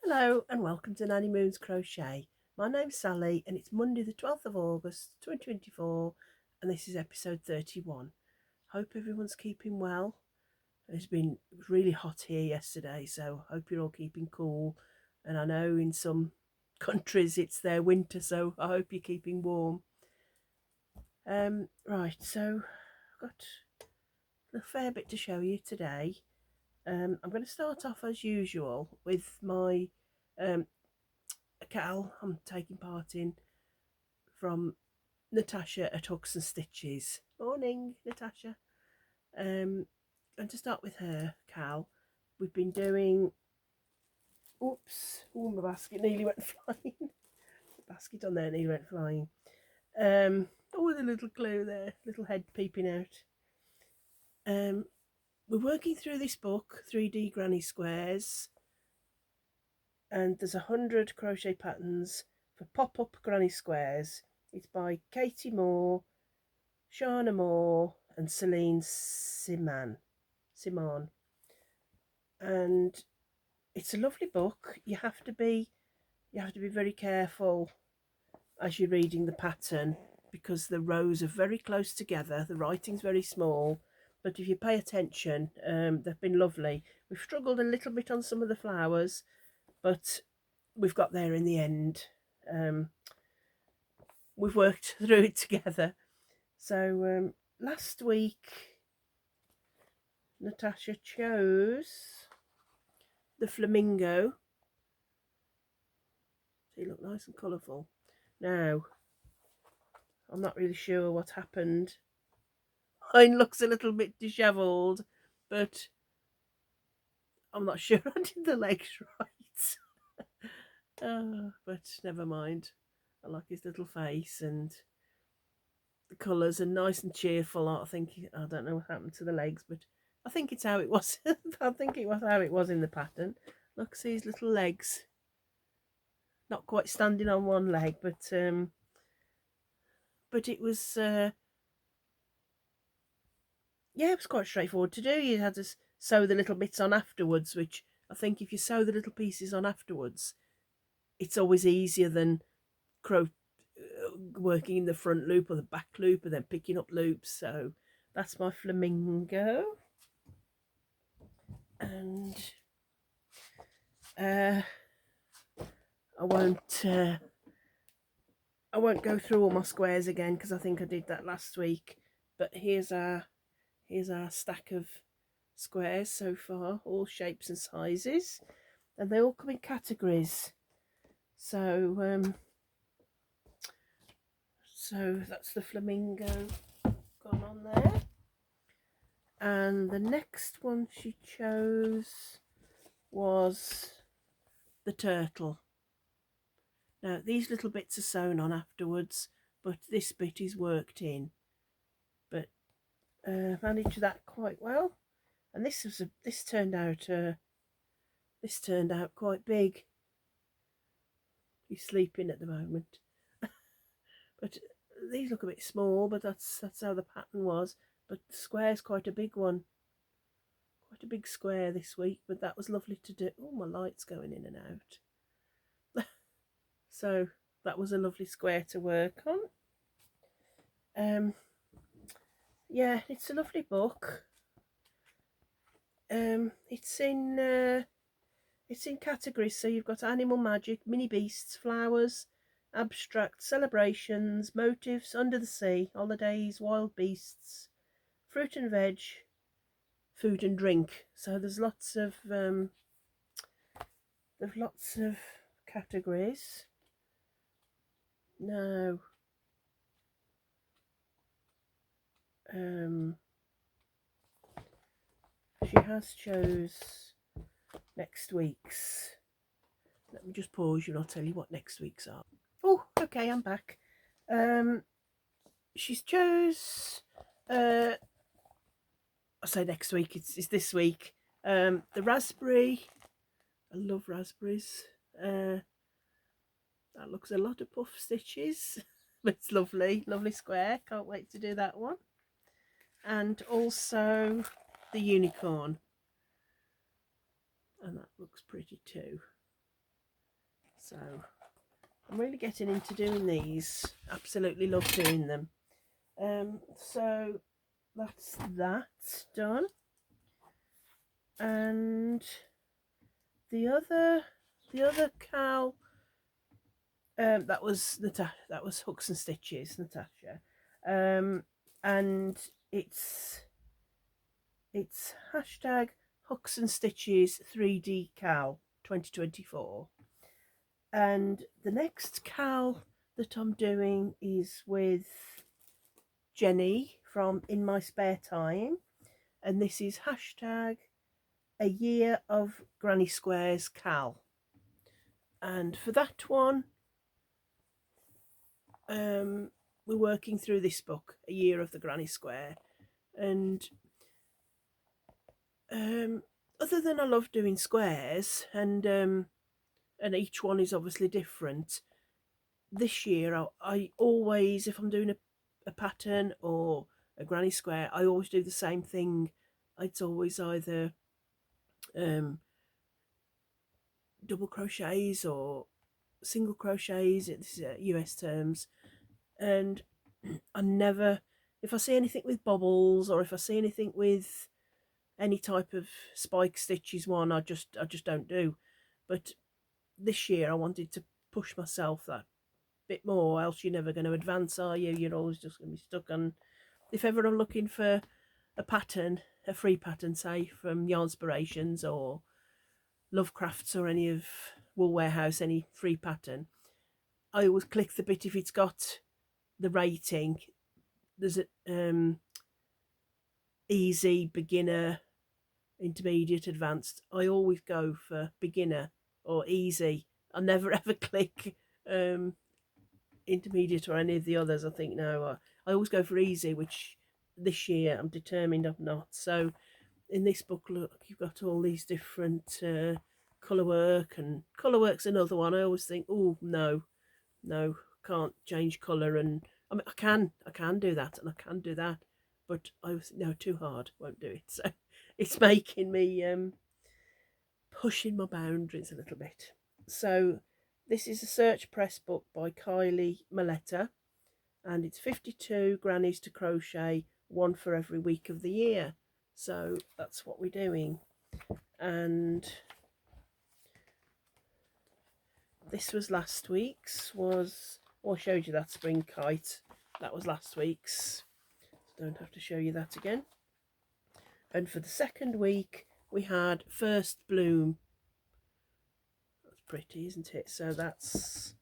Hello and welcome to Nanny Moon's Crochet. My name's Sally and it's Monday the 12th of August 2024 and this is episode 31. Hope everyone's keeping well. It was really hot here yesterday, so hope you're all keeping cool, and I know in some countries it's their winter, so I hope you're keeping warm. Right, so I've got a fair bit to show you today. I'm going to start off as usual with my Cal I'm taking part in from Natasha at Hooks and Stitches. Morning, Natasha. And to start with her, Cal, we've been doing. Oops! Oh, my basket nearly went flying. The basket on there nearly went flying. Oh, the little clue there, little head peeping out. We're working through this book, 3D Granny Squares, and there's 100 crochet patterns for pop-up granny squares. It's by Katie Moore, Shana Moore and Celine Simon. And it's a lovely book. You have to be very careful as you're reading the pattern because the rows are very close together. The writing's very small, but if you pay attention, they've been lovely. We've struggled a little bit on some of the flowers, but we've got there in the end. We've worked through it together. So last week Natasha chose the Flamingo. They look nice and colourful. Now, I'm not really sure what happened. Mine looks a little bit dishevelled, but I'm not sure I did the legs right. But never mind. I like his little face, and the colours are nice and cheerful. I don't know what happened to the legs, but I think it's how it was. I think it was how it was in the pattern. Look, see his little legs. Not quite standing on one leg, but it was it was quite straightforward to do. You had to sew the little bits on afterwards, which I think if you sew the little pieces on afterwards, it's always easier than working in the front loop or the back loop and then picking up loops. So that's my Flamingo. And I won't go through all my squares again because I think I did that last week. But here's our stack of squares so far, all shapes and sizes, and they all come in categories. So that's the Flamingo gone on there. And the next one she chose was the turtle. Now these little bits are sewn on afterwards, but this bit is worked in. But managed that quite well. And this turned out quite big. He's sleeping at the moment. But these look a bit small, but that's how the pattern was. But the square's quite a big one. Quite a big square this week, but that was lovely to do. Oh, my light's going in and out. So that was a lovely square to work on. Yeah, it's a lovely book. It's in categories, so you've got animal magic, mini beasts, flowers, abstract, celebrations, motifs, under the sea, holidays, wild beasts, fruit and veg, food and drink. So there's lots of categories. Now she has chose next week's. Let me just pause you and I'll tell you what next week's are. Oh, okay, I'm back. She's chose I say next week, it's this week. The raspberry. I love raspberries. That looks a lot of puff stitches. But it's lovely square. Can't wait to do that one. And also the unicorn, and that looks pretty too. So I'm really getting into doing these. Absolutely love doing them. So that's that done. And the other cow, that was Natasha. That was Hooks and Stitches, Natasha. And it's hashtag Hooks and Stitches 3D Cow 2024. And the next cow that I'm doing is with Jenni from In My Spare Time, and this is hashtag a year of Granny Squares Cal. And for that one, we're working through this book, A Year of the Granny Square, and other than I love doing squares, and each one is obviously different, this year I always, if I'm doing a pattern or a granny square, I always do the same thing. It's always either double crochets or single crochets. This is US terms. And I never, if I see anything with bobbles or if I see anything with any type of spike stitches one, I just don't do. But this year I wanted to push myself that bit more, else you're never going to advance, are you? You're always just going to be stuck on. If ever I'm looking for a pattern, a free pattern, say from Yarnspirations or Lovecrafts or any of Wool Warehouse, any free pattern, I always click the bit if it's got the rating. There's a easy, beginner, intermediate, advanced. I always go for beginner or easy. I never ever click intermediate or any of the others. I think no, I always go for easy, which this year I'm determined I'm not. So in this book, look, you've got all these different colour work, and colour work's another one. I always think, oh no, can't change colour, and I mean I can do that and I can do that, but I was no, too hard, won't do it. So it's making me pushing my boundaries a little bit. So this is a search press book by Kylie Maletta, and it's 52 grannies to crochet, one for every week of the year. So that's what we're doing. And this was last week's, I showed you that spring kite. That was last week's. Don't have to show you that again. And for the second week, we had First Bloom. That's pretty, isn't it? So that's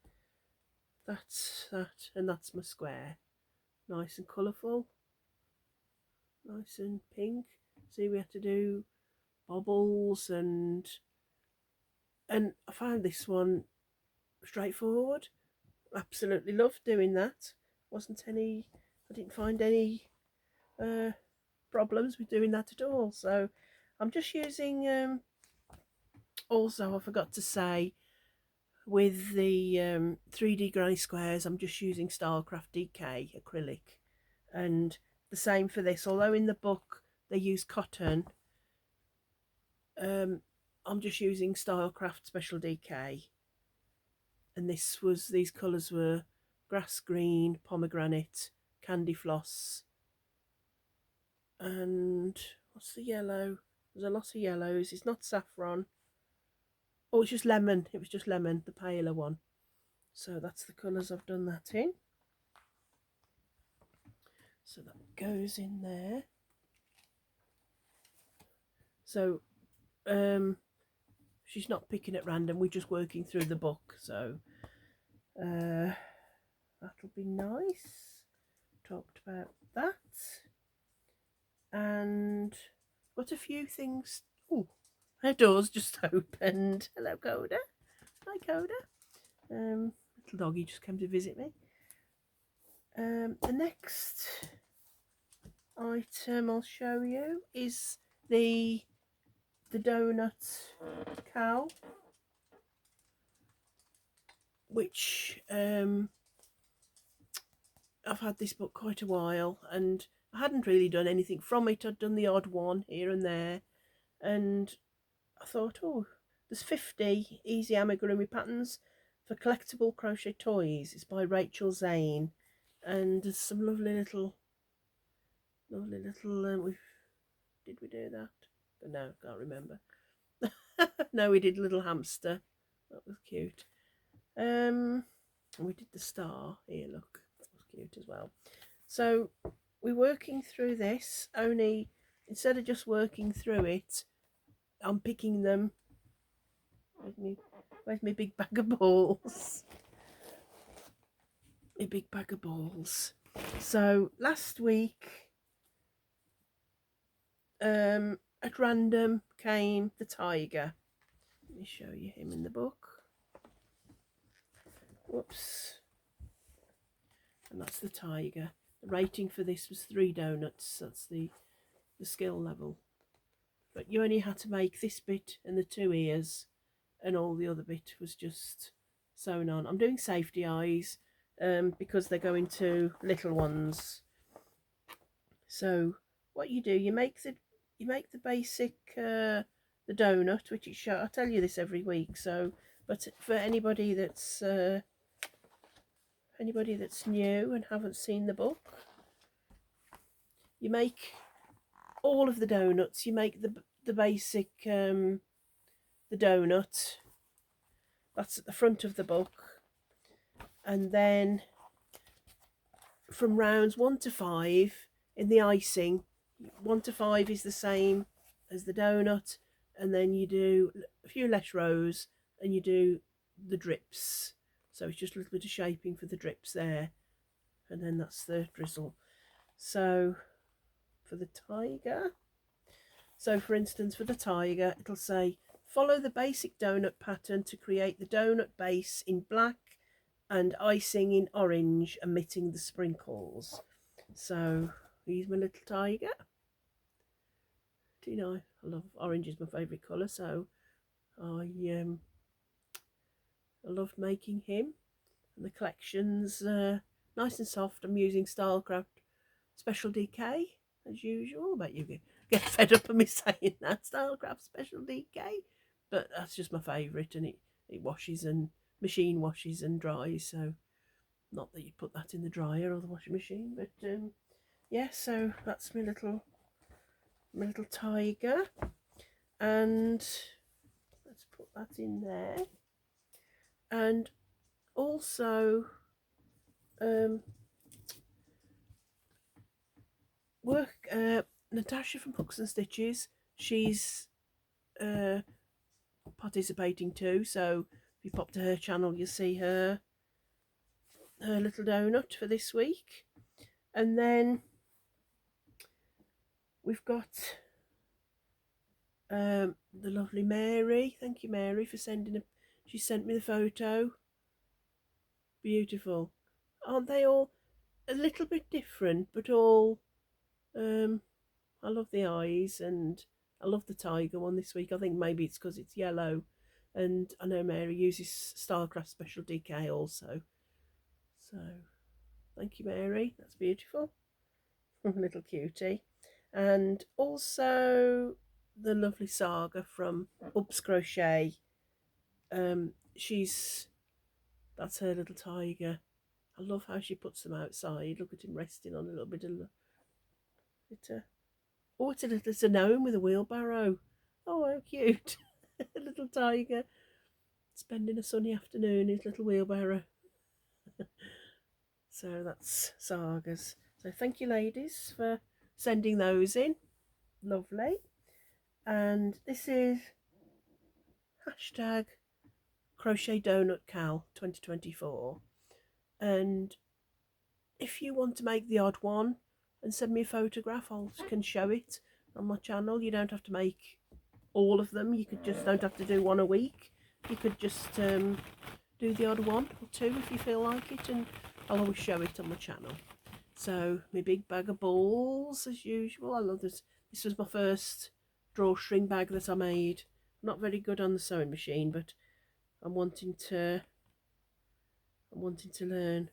that, and that's my square. Nice and colourful. Nice and pink. See, we had to do bobbles, and I found this one straightforward. Absolutely loved doing that. I didn't find any problems with doing that at all. So I'm just using also, I forgot to say, with the 3D granny squares, I'm just using Starcraft DK acrylic, and the same for this. Although in the book they use cotton, I'm just using Stylecraft Special DK, and these colours were grass green, pomegranate, candy floss, and what's the yellow? There's a lot of yellows. It's not saffron. Oh, it's just lemon. It was just lemon, the paler one. So that's the colours I've done that in. So that goes in there. So she's not picking at random, we're just working through the book. So that'll be nice. Talked about that. And got a few things. Oh, her door's just opened. Hello, Coda. Hi, Coda. Little doggy just came to visit me. The next item I'll show you is the donut cow, which I've had this book quite a while, and I hadn't really done anything from it. I'd done the odd one here and there, and I thought, oh, there's 50 easy amigurumi patterns. for collectible crochet toys. It's by Rachel Zane, and there's some lovely little did we do that? But no, can't remember. No, we did little hamster. That was cute. And we did the star. Here, look, that was cute as well. So we're working through this, only instead of just working through it, I'm picking them. Where's my big bag of balls? My big bag of balls. So last week, at random came the tiger. Let me show you him in the book. Whoops. And that's the tiger. The rating for this was 3 donuts. That's the skill level. But you only had to make this bit and the 2 ears, and all the other bit was just sewn on. I'm doing safety eyes because they're going to little ones. So what you do, you make the basic the donut, which it show. I tell you this every week. So, but for anybody that's new and haven't seen the book, you make all of the donuts. You make the basic the donut. That's at the front of the book, and then from rounds 1 to 5 in the icing, 1 to 5 is the same as the donut, and then you do a few less rows and you do the drips. So it's just a little bit of shaping for the drips there, and then that's the drizzle. So for the tiger, so for instance for the tiger, it'll say follow the basic donut pattern to create the donut base in black and icing in orange, emitting the sprinkles. So here's my little tiger. Do you know, I love orange, is my favourite colour, so I loved making him. And the collection's nice and soft. I'm using Stylecraft Special DK as usual. I bet you get fed up of me saying that, Stylecraft Special DK, but that's just my favourite, and it washes and machine washes and dries. So not that you put that in the dryer or the washing machine, but yeah. So that's my little tiger, and let's put that in there. And also Natasha from Hooks and Stitches, she's participating too, so if you pop to her channel you'll see her little donut for this week. And then we've got the lovely Mary. Thank you, Mary, for sending she sent me the photo. Beautiful. Aren't they all a little bit different, but all I love the eyes, and I love the tiger one this week. I think maybe it's because it's yellow, and I know Mary uses Starcraft Special DK also. So thank you, Mary, that's beautiful. Little cutie. And also the lovely Saga from Ubs Crochet. That's her little tiger. I love how she puts them outside. Look at him resting on a little bit of it's a gnome with a wheelbarrow. Oh, how cute. A little tiger spending a sunny afternoon in his little wheelbarrow. So that's Saga's. So thank you, ladies, for sending those in. Lovely. And this is hashtag Crochet Donut Cal 2024. And if you want to make the odd one and send me a photograph, I can show it on my channel. You don't have to make all of them. You don't have to do one a week. You could just do the odd one or two if you feel like it, and I'll always show it on my channel. So my big bag of balls as usual. I love this. This was my first drawstring bag that I made. Not very good on the sewing machine, but I'm wanting to learn.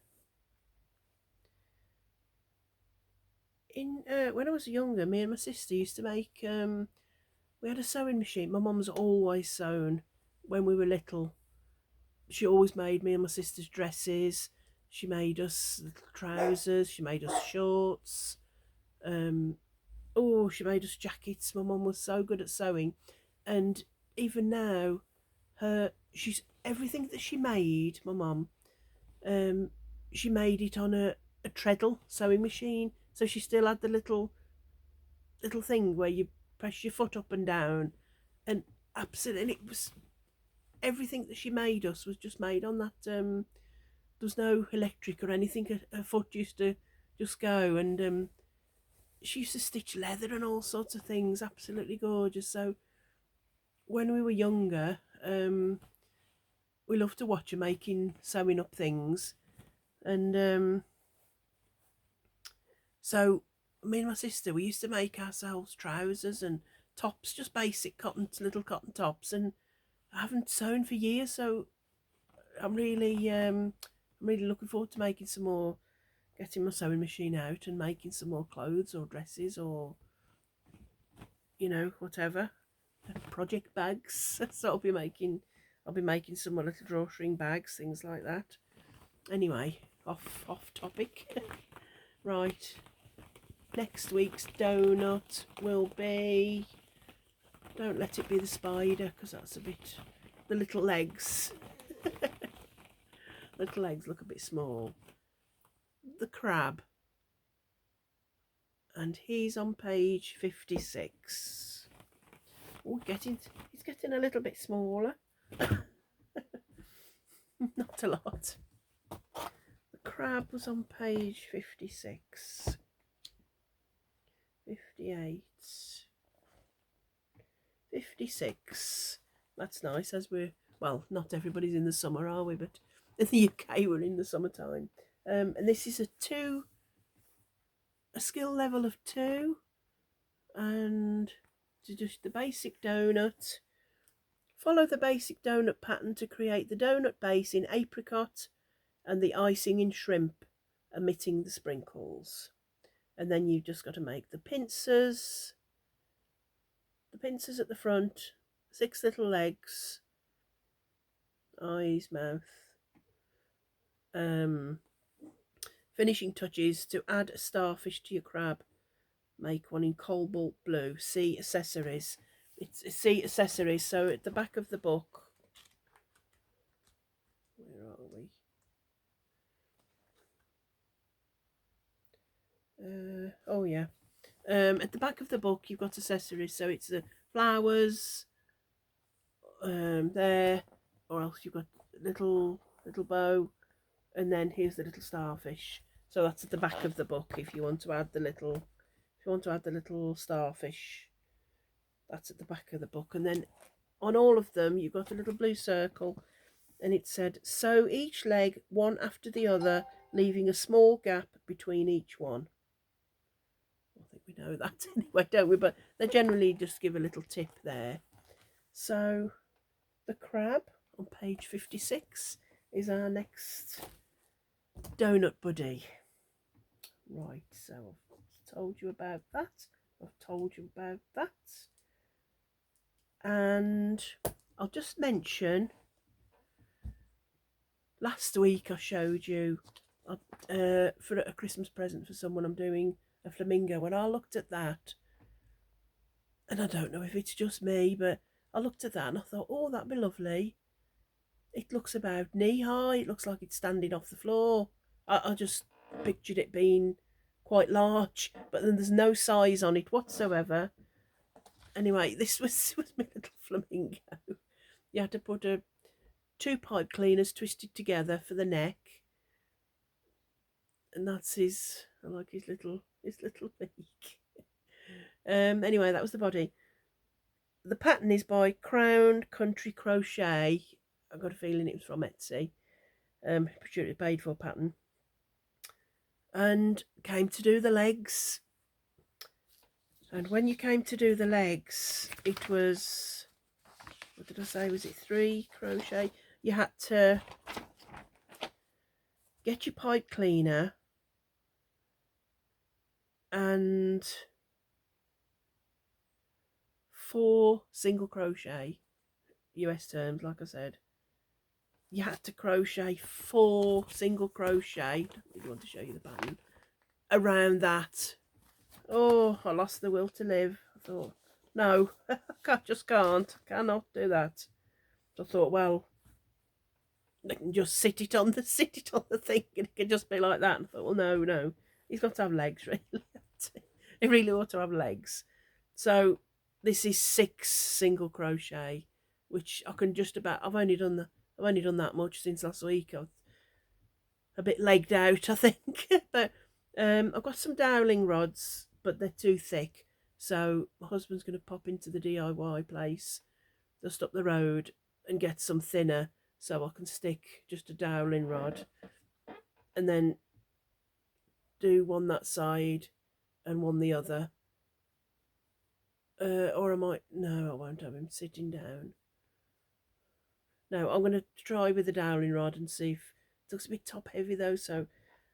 When I was younger, me and my sister used to make we had a sewing machine. My mum's always sewn when we were little, she always made me and my sister's dresses. She made us little trousers. She made us shorts. Oh, she made us jackets. My mum was so good at sewing, and even now, she's everything that she made. My mum, she made it on a treadle sewing machine, so she still had the little thing where you press your foot up and down, and absolutely, it was everything that she made us was just made on that. There was no electric or anything. Her foot used to just go, and she used to stitch leather and all sorts of things. Absolutely gorgeous. So when we were younger, we loved to watch her making sewing up things, and so me and my sister, we used to make ourselves trousers and tops, just basic little cotton tops, and I haven't sewn for years, so I'm really looking forward to making some more, getting my sewing machine out and making some more clothes or dresses or whatever, project bags. So I'll be making some more little drawstring bags, things like that. Anyway, off topic. Right, next week's donut will be, don't let it be the spider, because that's a bit, the little legs. Little legs look a bit small. The crab, and he's on page 56. Oh, he's getting a little bit smaller. Not a lot. The crab was on page 56, 58, 56. That's nice, as we're, well, not everybody's in the summer, are we? But in the UK, we're in the summertime. And this is a skill level of 2, and to just the basic donut. Follow the basic donut pattern to create the donut base in apricot and the icing in shrimp, omitting the sprinkles. And then you've just got to make the pincers at the front, 6 little legs, eyes, mouth. Finishing touches to add a starfish to your crab. Make one in cobalt blue. See accessories. It's see accessories. So at the back of the book, where are we? Oh yeah. At the back of the book, you've got accessories. So it's the flowers, there, or else you've got little bow, and then here's the little starfish. So that's at the back of the book. If you want to add the little starfish, that's at the back of the book. And then on all of them, you've got a little blue circle, and it said sew each leg one after the other, leaving a small gap between each one. I think we know that anyway, don't we? But they generally just give a little tip there. So the crab on page 56 is our next donut buddy. Right, so I've told you about that. And I'll just mention, last week I showed you for a Christmas present for someone, I'm doing a flamingo, and I looked at that, and I don't know if it's just me, but I looked at that and I thought, oh, that'd be lovely. It looks about knee high. It looks like it's standing off the floor. I just pictured it being quite large, but then there's no size on it whatsoever. Anyway, this was my little flamingo. You had to put 2 pipe cleaners twisted together for the neck, and that's his. I like his little beak. Anyway, that was the body. The pattern is by Crown Country Crochet. I've got a feeling it was from Etsy. Sure it paid for pattern. And came to do the legs. And when you came to do the legs, it was, what did I say? Was it 3 crochet? You had to get your pipe cleaner and 4 single crochet, US terms, like I said, you had to crochet 4 single crochet. I don't really want to show you the pattern around that. Oh, I lost the will to live. I thought, no, I just can't. I cannot do that. So I thought, well, I can just sit it on the thing, and it can just be like that. And I thought, well, no, he's got to have legs, really. He really ought to have legs. So this is 6 single crochet, which I can just about. I've only done that much since last week. I'm a bit legged out, I think. But I've got some doweling rods, but they're too thick. So my husband's going to pop into the DIY place just up the road and get some thinner, so I can stick just a doweling rod and then do one that side and one the other. Or I might, no, I won't have him sitting down. No, I'm going to try with the doweling rod and see if it looks a bit top heavy though, so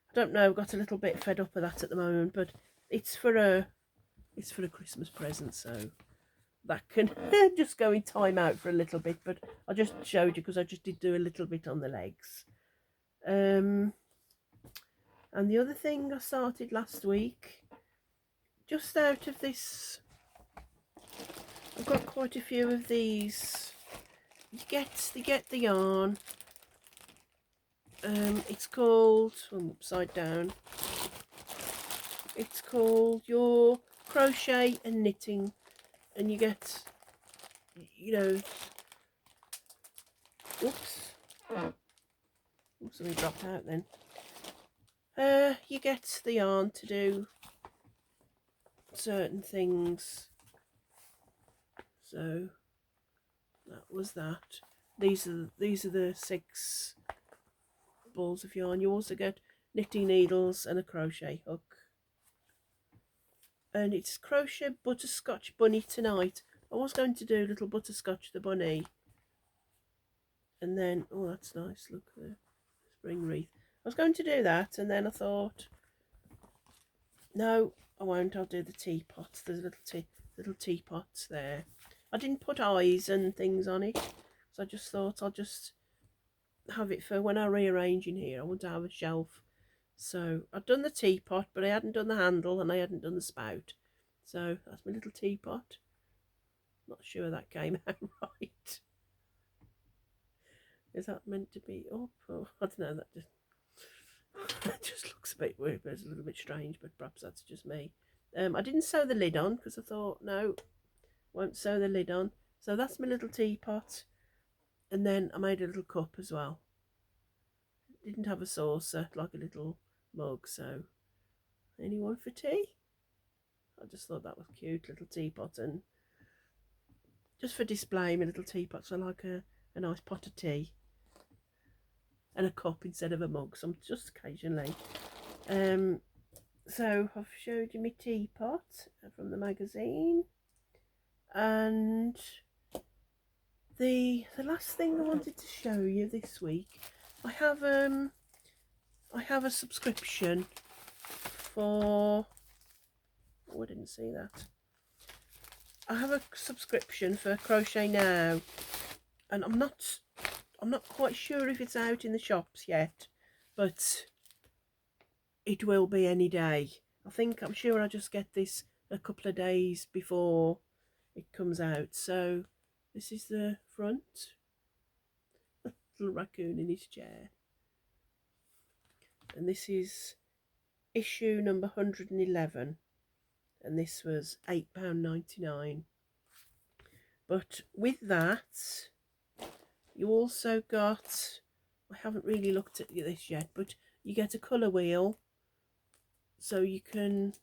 I don't know. I've got a little bit fed up of that at the moment, but it's for a Christmas present, so that can just go in time out for a little bit. But I just showed you because I just did do a little bit on the legs. And the other thing I started last week, just out of this, I've got quite a few of these. You get the yarn. It's called, I'm upside down. It's called your crochet and knitting, and you get, you know, oops, something dropped out then. You get the yarn to do certain things. So that was that. These are the 6 balls of yarn. You also get knitting needles and a crochet hook. And it's crochet butterscotch bunny tonight. I was going to do little butterscotch the bunny, and then, oh, that's nice, look, the spring wreath. I was going to do that, and then I thought, no, I won't. I'll do the teapots. There's little teapots there. I didn't put eyes and things on it, so I just thought I'll just have it for when I rearrange in here. I want to have a shelf. So I'd done the teapot, but I hadn't done the handle and I hadn't done the spout. So that's my little teapot. Not sure that came out right. Is that meant to be up? Or I don't know. That just looks a bit weird. But it's a little bit strange, but perhaps that's just me. I didn't sew the lid on because I thought, no, won't sew the lid on. So that's my little teapot, and then I made a little cup as well. Didn't have a saucer, like a little mug. So anyone for tea? I just thought that was cute, little teapot, and just for display, my little teapot. So like a nice pot of tea and a cup instead of a mug. So just occasionally. So I've showed you my teapot from the magazine, and the last thing I wanted to show you this week, I have a subscription for, oh, I didn't see that. I have a subscription for Crochet Now, and I'm not quite sure if it's out in the shops yet, but it will be any day. I'm sure I just get this a couple of days before it comes out. So this is the front. Little raccoon in his chair. And this is issue number 111. And this was £8.99. But with that, you also got, I haven't really looked at this yet, but you get a colour wheel, so you can,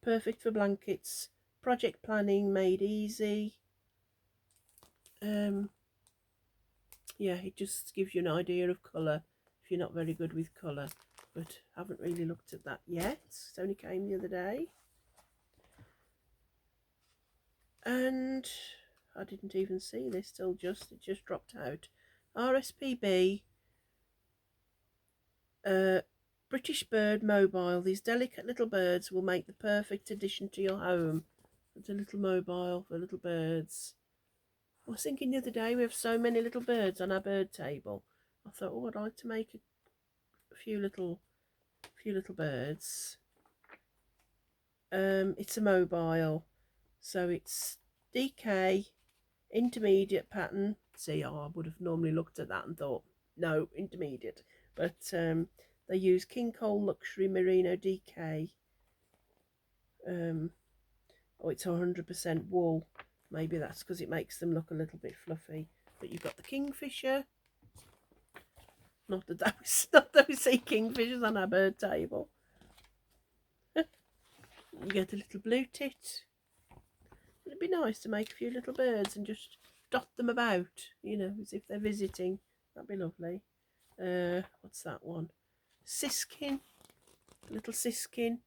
perfect for blankets, project planning made easy. Yeah, it just gives you an idea of colour if you're not very good with colour, but haven't really looked at that yet. It only came the other day. And I didn't even see this till it just dropped out. RSPB, British Bird Mobile. These delicate little birds will make the perfect addition to your home. It's a little mobile for little birds. I was thinking the other day, we have so many little birds on our bird table. I thought, oh, I'd like to make a few little birds. It's a mobile, so it's DK intermediate pattern. See, I would have normally looked at that and thought, no, intermediate, but they use King Cole Luxury Merino DK. Oh, it's 100% wool. Maybe that's because it makes them look a little bit fluffy. But you've got the kingfisher. Not that we see kingfishers on our bird table. You get a little blue tit. It'd be nice to make a few little birds and just dot them about, you know, as if they're visiting. That'd be lovely. What's that one? Siskin. A little siskin.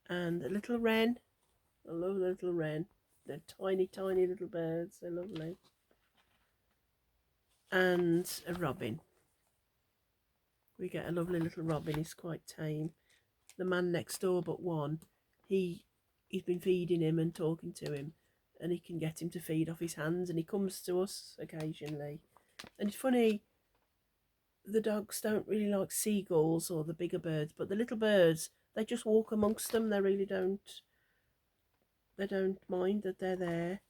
And a little wren. I love the little wren. They're tiny, tiny little birds. They're lovely. And a robin. We get a lovely little robin. He's quite tame. The man next door but one, he's been feeding him and talking to him, and he can get him to feed off his hands, and he comes to us occasionally. And it's funny, the dogs don't really like seagulls or the bigger birds, but the little birds, they just walk amongst them. They really don't mind that they're there.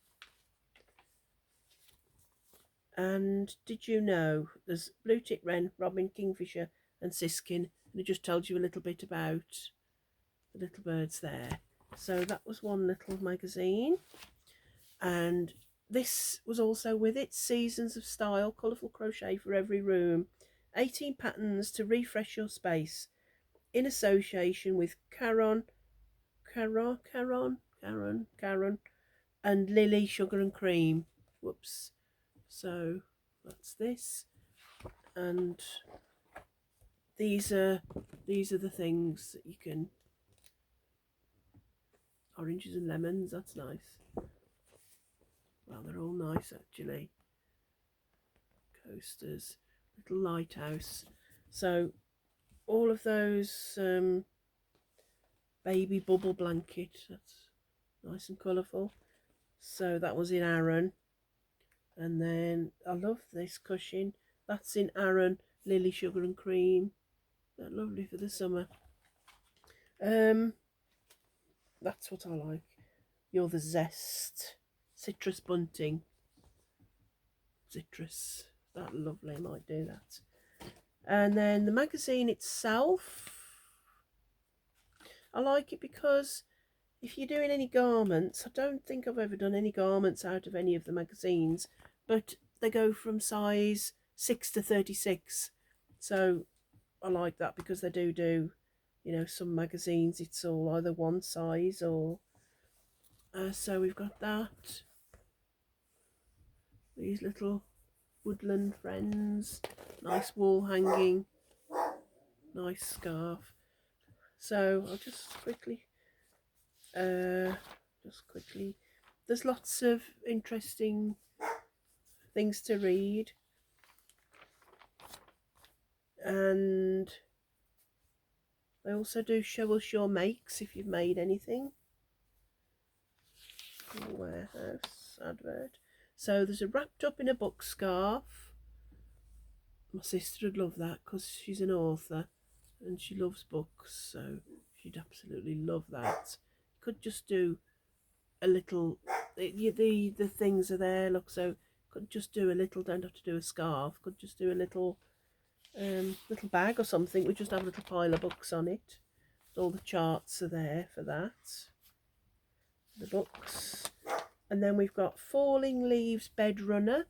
And did you know there's blue tit wren, robin, kingfisher and siskin, and it just tells you a little bit about the little birds there. So that was one little magazine, and this was also with it. Seasons of Style, colourful crochet for every room, 18 patterns to refresh your space, in association with Caron and Lily Sugar and Cream. Whoops. So that's this, and these are the things that you can. Oranges and lemons, that's nice. Well, they're all nice actually. Coasters, little lighthouse. So all of those baby bubble blanket, that's nice and colourful. So that was in Aran. And then I love this cushion. That's in Aran, Lily Sugar and Cream. They're lovely for the summer. That's what I like. You're the Zest. Citrus bunting. Citrus. That lovely. I might do that. And then the magazine itself, I like it because if you're doing any garments, I don't think I've ever done any garments out of any of the magazines, but they go from size 6 to 36. So I like that because they do, you know, some magazines it's all either one size or so we've got that. These little woodland friends, nice wall hanging, nice scarf. So I'll just quickly, there's lots of interesting things to read, and they also do show us your makes if you've made anything. Warehouse advert. So there's a wrapped up in a book scarf. My sister would love that because she's an author and she loves books, so she'd absolutely love that. Could just do a little, the things are there, look, so could just do a little, don't have to do a scarf, could just do a little little bag or something. We just have a little pile of books on it. All the charts are there for that, the books. And then we've got Falling Leaves Bed Runner.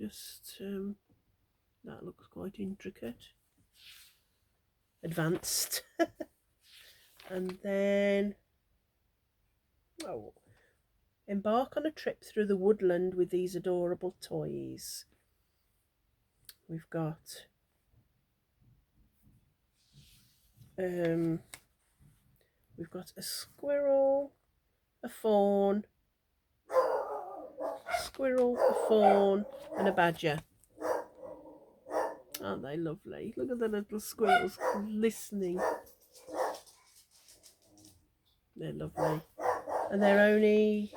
Just that looks quite intricate, advanced. And then embark on a trip through the woodland with these adorable toys. We've got a squirrel, a fawn, and a badger. Aren't they lovely? Look at the little squirrels listening. They're lovely. And they're only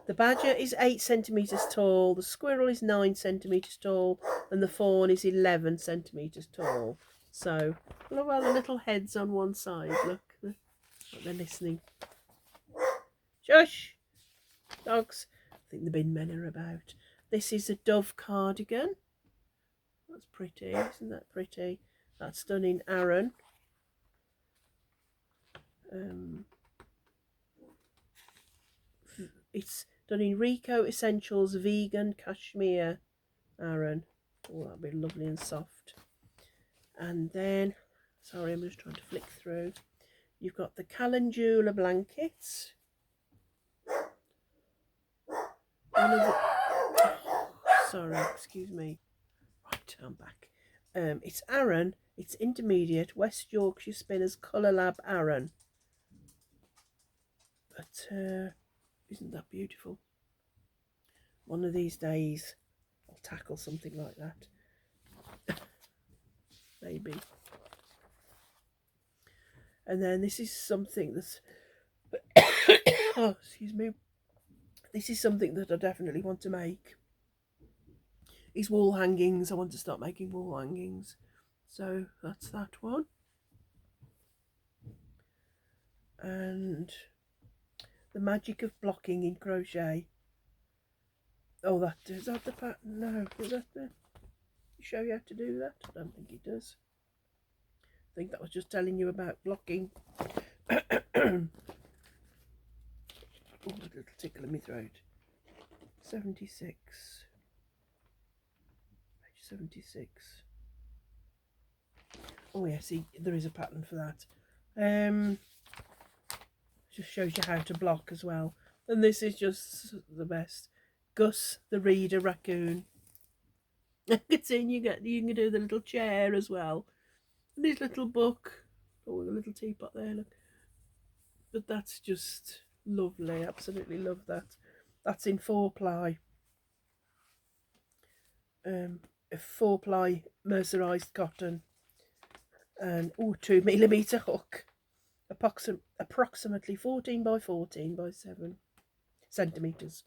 The badger is 8 centimetres tall, the squirrel is 9 centimetres tall, and the fawn is 11 centimetres tall. So, look at the little heads on one side. Look, they're listening. Shush! Dogs. I think the bin men are about. This is a dove cardigan. That's pretty, isn't that pretty? That's done in Aran. It's done in Rico Essentials Vegan Cashmere Aran. Oh, that'll be lovely and soft. And then, sorry, I'm just trying to flick through. You've got the Calendula blankets. Sorry, excuse me. Right, I'm back. It's Aran. It's intermediate West Yorkshire Spinners Colour Lab Aran. But isn't that beautiful? One of these days I'll tackle something like that. Maybe. And then this is something that's oh, excuse me. This is something that I definitely want to make. Is wall hangings. I want to start making wall hangings. So that's that one. And the magic of blocking in crochet. Oh, is that the pattern? No, is that the show you how to do that? I don't think it does. I think that was just telling you about blocking. Oh, a little tickle in my throat. 76. Page 76. Oh yeah, see, there is a pattern for that. Just shows you how to block as well. And this is just the best. Gus, the reader raccoon. It's in. You can do the little chair as well. This little book. Oh, the little teapot there. Look. But that's just lovely. Absolutely love that. That's in 4-ply. A 4-ply mercerized cotton. And 2mm hook. Approximately 14 by 14 by 7 centimetres.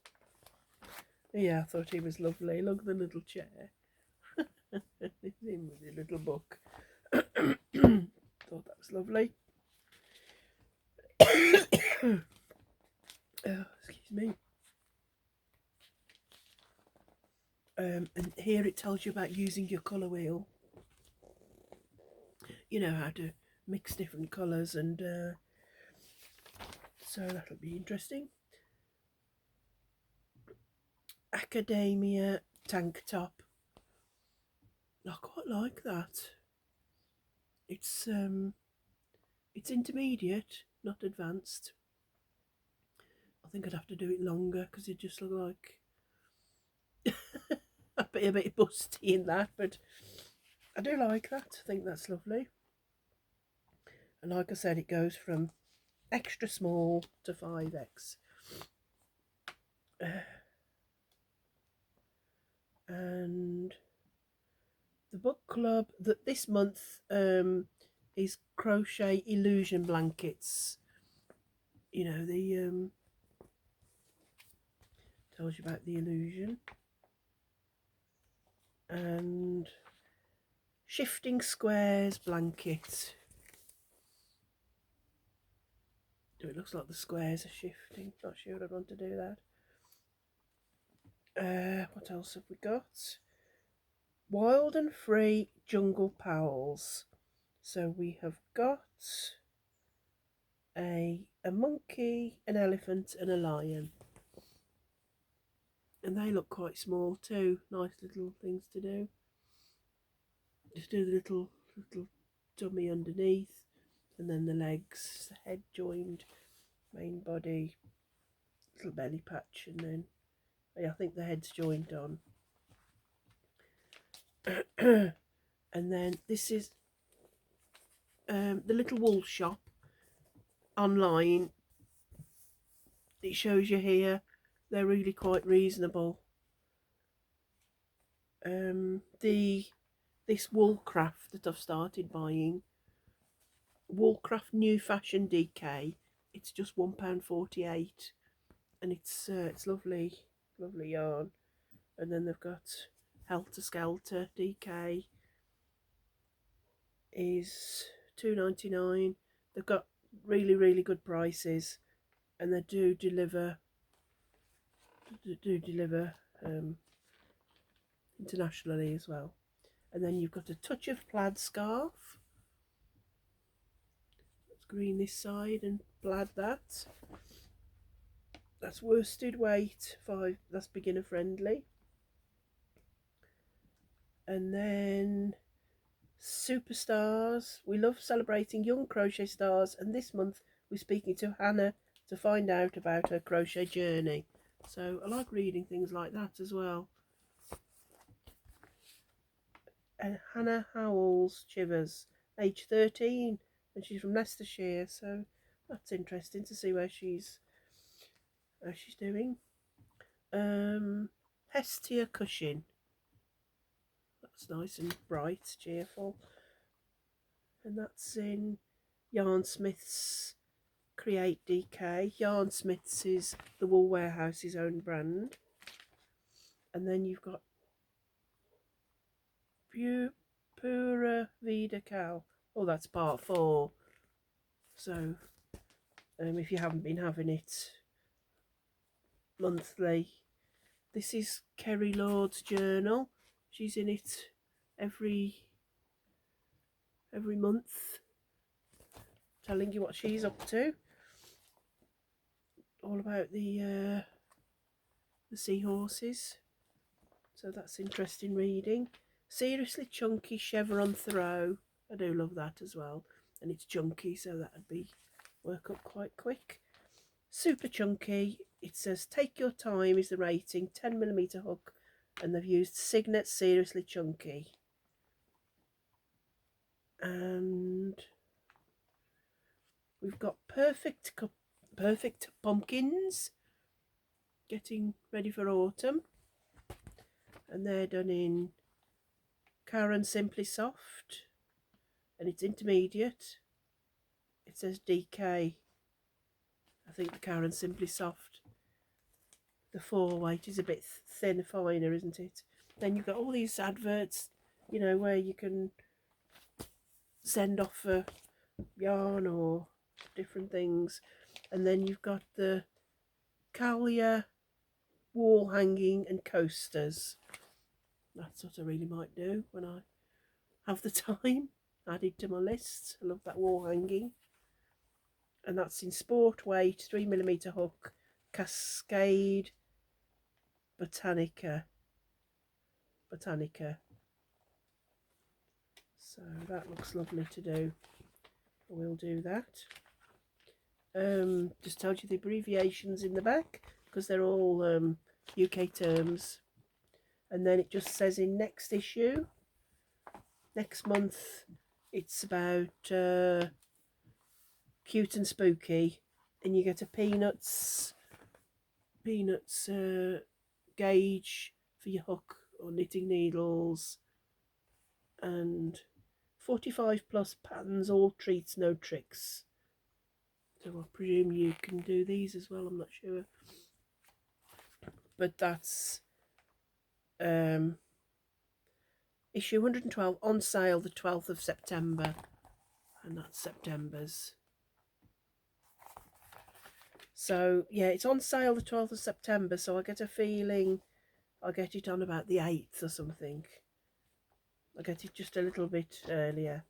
Yeah, I thought he was lovely. Look at the little chair. It's in with the little book. Thought that was lovely. Oh, excuse me. And here it tells you about using your colour wheel. You know how to mix different colours, and so that'll be interesting. Academia tank top. I quite like that. It's intermediate, not advanced. I think I'd have to do it longer because it just look like I'd be a bit busty in that, but I do like that. I think that's lovely. And like I said, it goes from extra small to 5X. And the book club that this month is Crochet Illusion Blankets. You know, the tells you about the illusion. And Shifting Squares Blanket. It looks like the squares are shifting. Not sure I'd want to do that. What else have we got? Wild and Free Jungle Pals. So we have got a monkey, an elephant and a lion. And they look quite small too. Nice little things to do. Just do the little dummy underneath, and then the legs, the head joined, main body, little belly patch, and then I think the head's joined on. And then this is the little wool shop online. It shows you here. They're really quite reasonable. This Woolcraft that I've started buying, Woolcraft New Fashion DK, it's just £1.48. and it's lovely, lovely yarn. And then they've got Helter Skelter DK is £2.99. They've got really, really good prices, and they do deliver internationally as well. And then you've got a touch of plaid scarf. It's green this side and plaid that. That's worsted weight 5. That's beginner friendly. And then superstars. We love celebrating young crochet stars, and this month we're speaking to Hannah to find out about her crochet journey. So I like reading things like that as well. And Hannah Howells Chivers, age 13, and she's from Leicestershire, so that's interesting to see where she's doing. Hestia Cushing, that's nice and bright, cheerful, and that's in Yarnsmiths Create DK. Yarnsmiths is the Wool Warehouse's own brand. And then you've got Pura Vida Cal. Oh, that's part 4. So if you haven't been having it monthly, this is Kerry Lord's journal. She's in it every month, telling you what she's up to. All about the seahorses. So that's interesting reading. Seriously chunky chevron throw. I do love that as well. And it's chunky, so that would work up quite quick. Super chunky. It says take your time is the rating. 10mm hook. And they've used Signet Seriously Chunky. And we've got perfect pumpkins. Getting ready for autumn. And they're done in Karen Simply Soft, and it's intermediate. It says DK. I think the Karen Simply Soft, the 4 weight is a bit thin, finer, isn't it? Then you've got all these adverts, you know, where you can send off a yarn or different things. And then you've got the Kalia wall hanging and coasters. That's what I really might do when I have the time. Added to my list. I love that wall hanging. And that's in sport weight, 3mm hook, Cascade Botanica. So that looks lovely to do. We'll do that. Just told you the abbreviations in the back because they're all UK terms. And then it just says in next issue, next month, it's about cute and spooky, and you get a peanuts gauge for your hook or knitting needles, and 45 plus patterns, all treats, no tricks. So I presume you can do these as well, I'm not sure. But that's issue 112, on sale the 12th of September, and that's September's. So yeah, it's on sale the 12th of September, so I get a feeling I'll get it on about the 8th or something. I'll get it just a little bit earlier.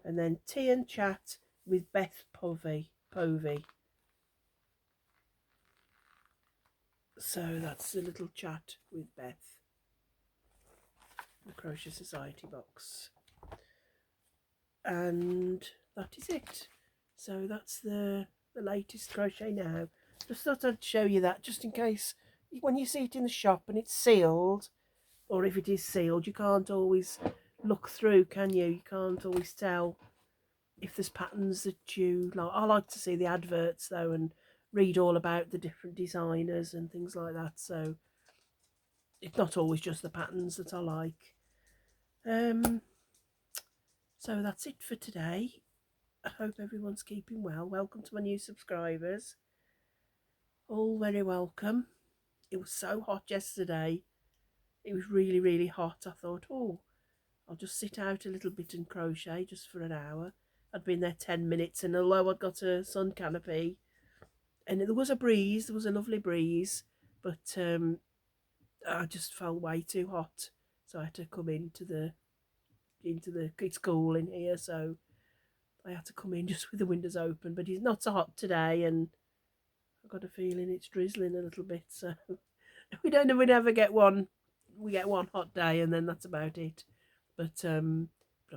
And then Tea and Chat with Beth Povey. So that's a little chat with Beth. The Crochet Society box. And that is it. So that's the latest Crochet Now. Just thought I'd show you that just in case when you see it in the shop and it's sealed, or if it is sealed, you can't always look through, can you? You can't always tell if there's patterns that you like. I like to see the adverts though and read all about the different designers and things like that, so it's not always just the patterns that I like. So that's it for today. I hope everyone's keeping well. Welcome to my new subscribers. all very welcome. It was so hot yesterday. It was really, really hot. I thought, oh, I'll just sit out a little bit and crochet just for an hour. I'd been there 10 minutes, and although I'd got a sun canopy and there was a breeze, there was a lovely breeze, but I just felt way too hot. So I had to come it's cool in here, so I had to come in just with the windows open. But it's not so hot today, and I've got a feeling it's drizzling a little bit. So we never get one. We get one hot day, and then that's about it. But I'm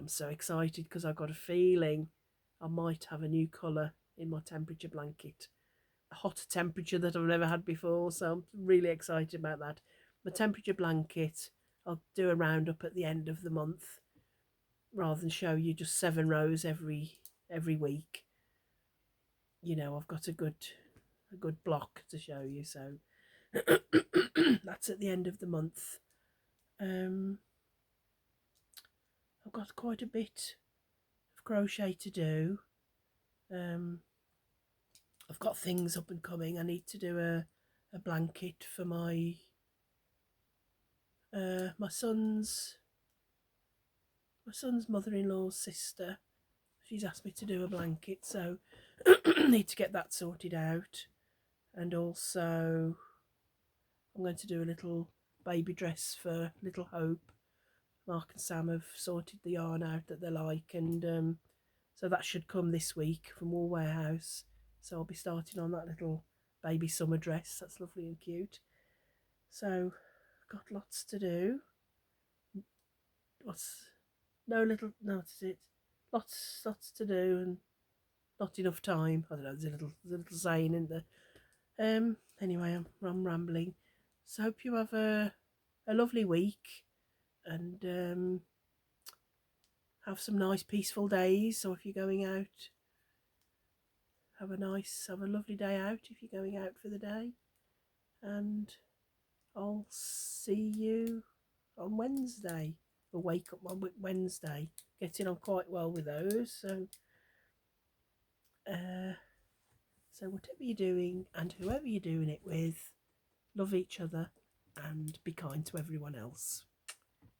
so excited because I've got a feeling I might have a new colour in my temperature blanket, a hotter temperature that I've never had before. So I'm really excited about that. My temperature blanket, I'll do a roundup at the end of the month rather than show you just 7 rows every week. You know, I've got a good block to show you. So that's at the end of the month. I've got quite a bit of crochet to do. I've got things up and coming. I need to do a blanket for my my son's mother-in-law's sister. She's asked me to do a blanket, so I need to get that sorted out. And also I'm going to do a little baby dress for Little Hope. Mark and Sam have sorted the yarn out that they like, and so that should come this week from Wool Warehouse. So I'll be starting on that little baby summer dress. That's lovely and cute. So got lots to do. That's it. Lots to do and not enough time. I don't know. There's a little saying in there. Anyway, I'm rambling. So hope you have a lovely week, and have some nice peaceful days. So if you're going out, have a lovely day out if you're going out for the day, and I'll see you on Wednesday. Or wake up on Wednesday. Getting on quite well with those. So whatever you're doing and whoever you're doing it with, love each other and be kind to everyone else.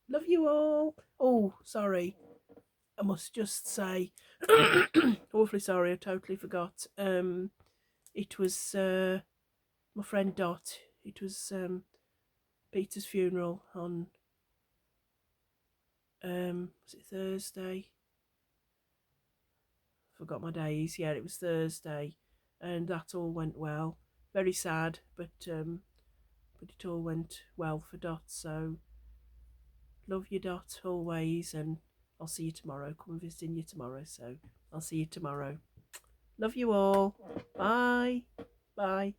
Love you all. Oh, sorry. I must just say, awfully sorry, I totally forgot. It was my friend Dot. It was Peter's funeral on was it Thursday? Forgot my days. Yeah, it was Thursday, and that all went well. Very sad, but it all went well for Dot. So love you, Dot, always, and I'll see you tomorrow. Come and visit you tomorrow. So I'll see you tomorrow. Love you all. Bye. Bye.